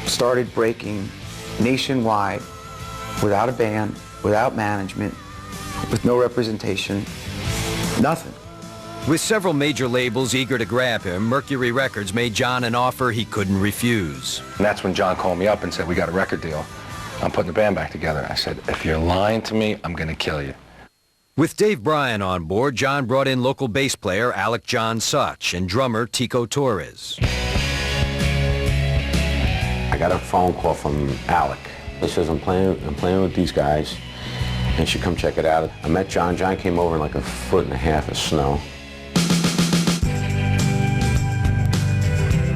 started breaking nationwide without a band, without management, with no representation, nothing. With several major labels eager to grab him, Mercury Records made John an offer he couldn't refuse. And that's when John called me up and said, we got a record deal. I'm putting the band back together. I said, if you're lying to me, I'm going to kill you. With Dave Bryan on board, John brought in local bass player Alec John Such and drummer Tico Torres. I got a phone call from Alec. He says, I'm playing with these guys, and you should come check it out. I met John. John came over in like 1.5 feet of snow.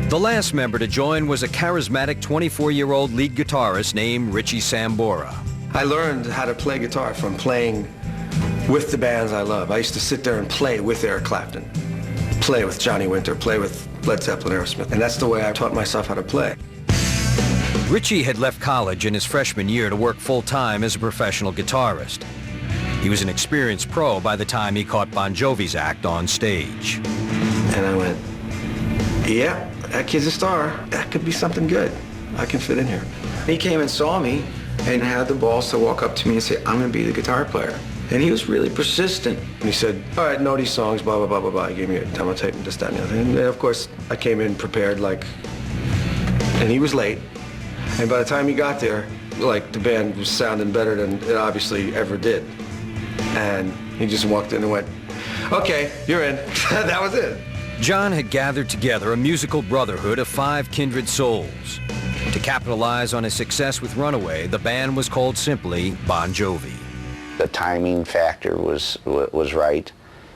The last member to join was a charismatic 24-year-old lead guitarist named Richie Sambora. I learned how to play guitar from playing with the bands I love. I used to sit there and play with Eric Clapton, play with Johnny Winter, play with Led Zeppelin, Aerosmith, and that's the way I taught myself how to play. Richie had left college in his freshman year to work full-time as a professional guitarist. He was an experienced pro by the time he caught Bon Jovi's act on stage. And I went, yeah, that kid's a star. That could be something good. I can fit in here. He came and saw me and had the balls to walk up to me and say, I'm going to be the guitar player. And he was really persistent. And he said, all right, know these songs, blah, blah, blah, blah, blah. He gave me a demo tape and this, that, and the other. And of course, I came in prepared, like, and he was late. And by the time he got there, like, the band was sounding better than it obviously ever did. And he just walked in and went, okay, you're in. That was it. John had gathered together a musical brotherhood of 5 kindred souls. To capitalize on his success with Runaway, the band was called simply Bon Jovi. The timing factor was right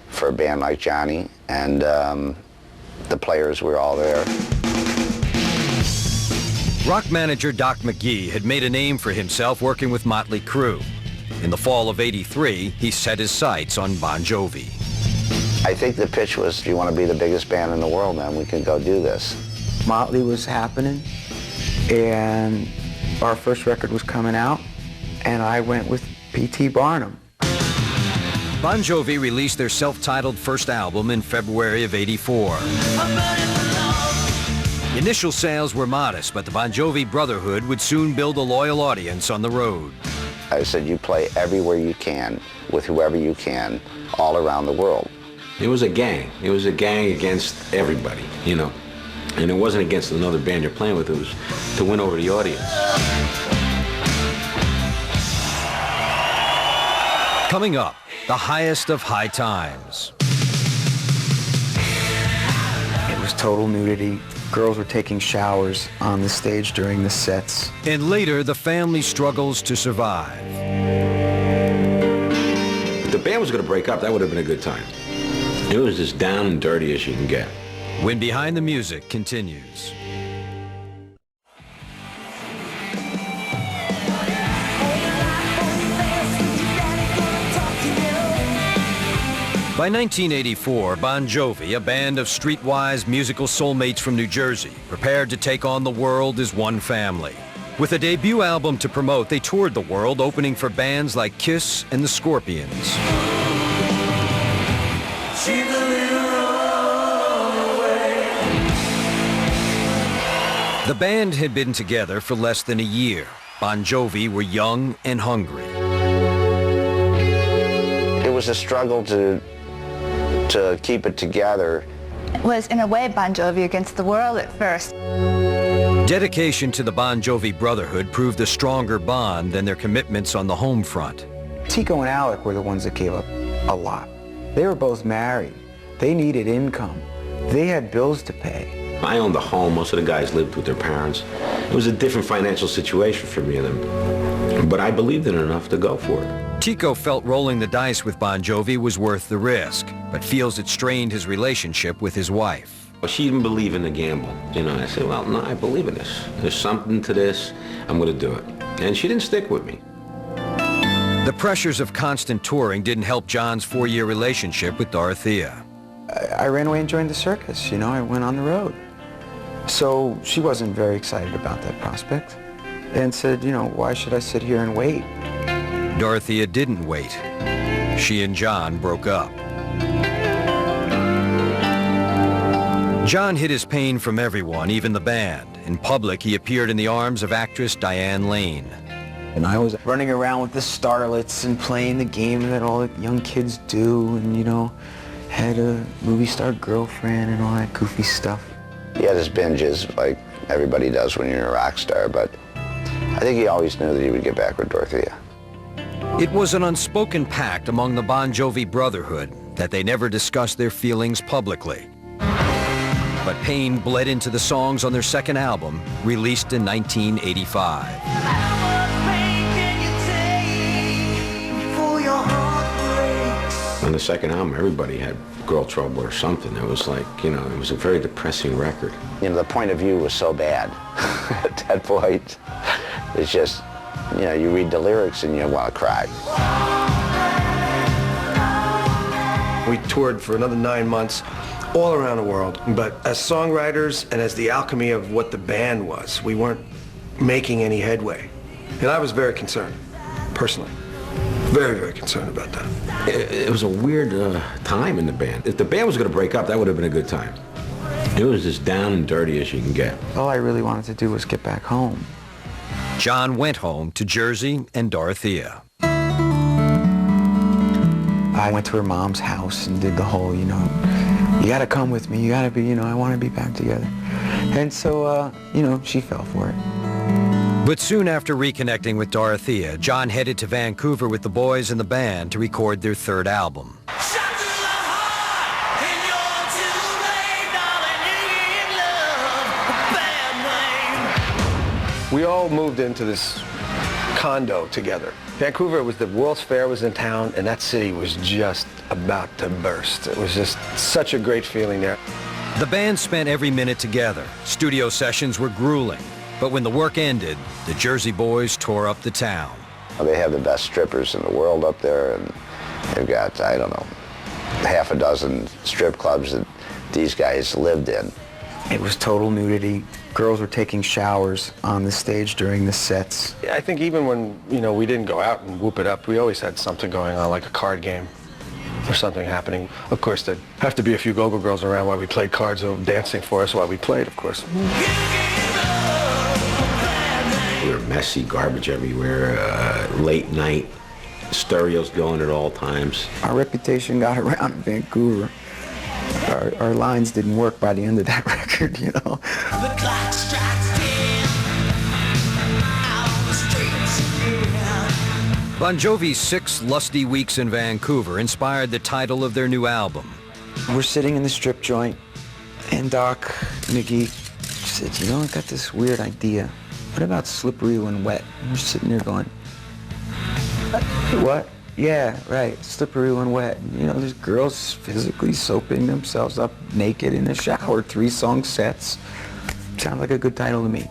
for a band like Johnny, and the players were all there. Rock manager Doc McGee had made a name for himself working with Motley Crue. In the fall of '83, he set his sights on Bon Jovi. I think the pitch was, if you want to be the biggest band in the world, man, we can go do this. Motley was happening, and our first record was coming out, and I went with P.T. Barnum. Bon Jovi released their self-titled first album in February of '84. Initial sales were modest, but the Bon Jovi Brotherhood would soon build a loyal audience on the road. I said, you play everywhere you can, with whoever you can, all around the world. It was a gang. It was a gang against everybody, you know. And it wasn't against another band you're playing with. It was to win over the audience. Coming up, the highest of high times. It was total nudity. Girls were taking showers on the stage during the sets. And later, the family struggles to survive. If the band was going to break up, that would have been a good time. It was as down and dirty as you can get. When Behind the Music continues. By 1984, Bon Jovi, a band of streetwise musical soulmates from New Jersey, prepared to take on the world as one family. With a debut album to promote, they toured the world, opening for bands like Kiss and the Scorpions. The band had been together for less than a year. Bon Jovi were young and hungry. It was a struggle to keep it together. It was, in a way, Bon Jovi against the world at first. Dedication to the Bon Jovi Brotherhood proved a stronger bond than their commitments on the home front. Tico and Alec were the ones that gave up a lot. They were both married. They needed income. They had bills to pay. I owned a home. Most of the guys lived with their parents. It was a different financial situation for me and them. But I believed in it enough to go for it. Tico felt rolling the dice with Bon Jovi was worth the risk, but feels it strained his relationship with his wife. She didn't believe in the gamble. You know, I said, well, no, I believe in this. There's something to this. I'm going to do it. And she didn't stick with me. The pressures of constant touring didn't help John's 4-year relationship with Dorothea. I ran away and joined the circus, you know, I went on the road. So she wasn't very excited about that prospect and said, you know, why should I sit here and wait? Dorothea didn't wait. She and John broke up. John hid his pain from everyone, even the band, In public, he appeared in the arms of actress Diane Lane. And I was running around with the starlets and playing the game that all the young kids do, and, you know, had a movie star girlfriend and all that goofy stuff. He had his binges, like everybody does when you're a rock star, but I think he always knew that he would get back with Dorothea. It was an unspoken pact among the Bon Jovi brotherhood that they never discussed their feelings publicly. But pain bled into the songs on their second album, released in 1985. On the second album, everybody had girl trouble or something. It was like, you know, it was a very depressing record. You know, the point of view was so bad at that point. It's just, you know, you read the lyrics and you want to cry. We toured for another 9 months all around the world, but as songwriters and as the alchemy of what the band was, we weren't making any headway. And I was very concerned, personally. Very, very concerned about that. It was a weird time in the band. If the band was going to break up, that would have been a good time. It was as down and dirty as you can get. All I really wanted to do was get back home. John went home to Jersey and Dorothea. I went to her mom's house and did the whole, you know, you gotta come with me, you gotta be, you know, I want to be back together. And so, you know, she fell for it. But soon after reconnecting with Dorothea, John headed to Vancouver with the boys in the band to record their third album. We all moved into this condo together. Vancouver was the World's Fair was in town, and that city was just about to burst. It was just such a great feeling there. The band spent every minute together. Studio sessions were grueling. But when the work ended, the Jersey boys tore up the town. They have the best strippers in the world up there, and they've got, I don't know, half a dozen strip clubs that these guys lived in. It was total nudity. Girls were taking showers on the stage during the sets. I think even when, you know, we didn't go out and whoop it up, we always had something going on, like a card game or something happening. Of course, there'd have to be a few go-go girls around while we played cards, or dancing for us while we played, of course. We were messy, garbage everywhere, late night, stereos going at all times. Our reputation got around in Vancouver. Our lines didn't work by the end of that record, you know. The clock strikes 10 out on the streets. Bon Jovi's 6 lusty weeks in Vancouver inspired the title of their new album. We're sitting in the strip joint, and Doc McGee said, you know, I got this weird idea. What about Slippery When Wet? And we're sitting there going, what? Yeah, right, Slippery When Wet. You know, there's girls physically soaping themselves up naked in the shower, 3-song sets. Sounds like a good title to me.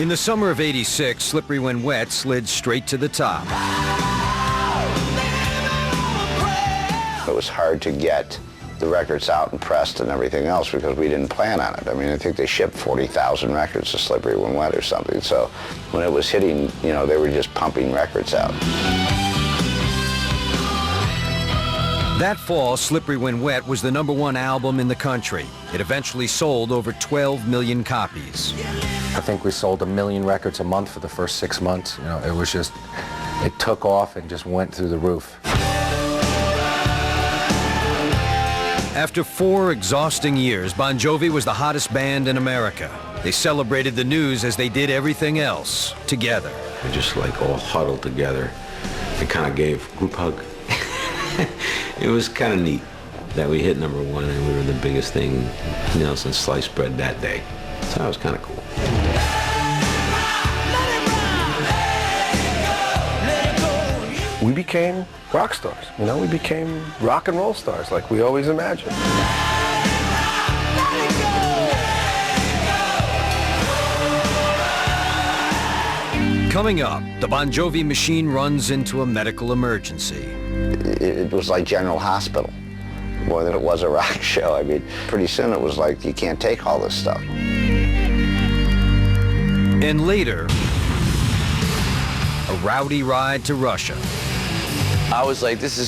In the summer of '86, Slippery When Wet slid straight to the top. It was hard to get the records out and pressed and everything else because we didn't plan on it. I mean, I think they shipped 40,000 records of Slippery When Wet or something. So when it was hitting, you know, they were just pumping records out. That fall, Slippery When Wet was the #1 album in the country. It eventually sold over 12 million copies. I think we sold 1 million records a month for the first 6 months. You know, it was just, it took off and just went through the roof. After 4 exhausting years, Bon Jovi was the hottest band in America. They celebrated the news as they did everything else, together. We just like all huddled together and kind of gave group hug. It was kind of neat that we hit #1 and we were the biggest thing, you know, since sliced bread that day. So that was kind of cool. We became rock stars, you know, we became rock and roll stars like we always imagined. Coming up, the Bon Jovi machine runs into a medical emergency. It was like General Hospital more than it was a rock show. I mean, pretty soon it was like, you can't take all this stuff. And later, a rowdy ride to Russia. I was like, this is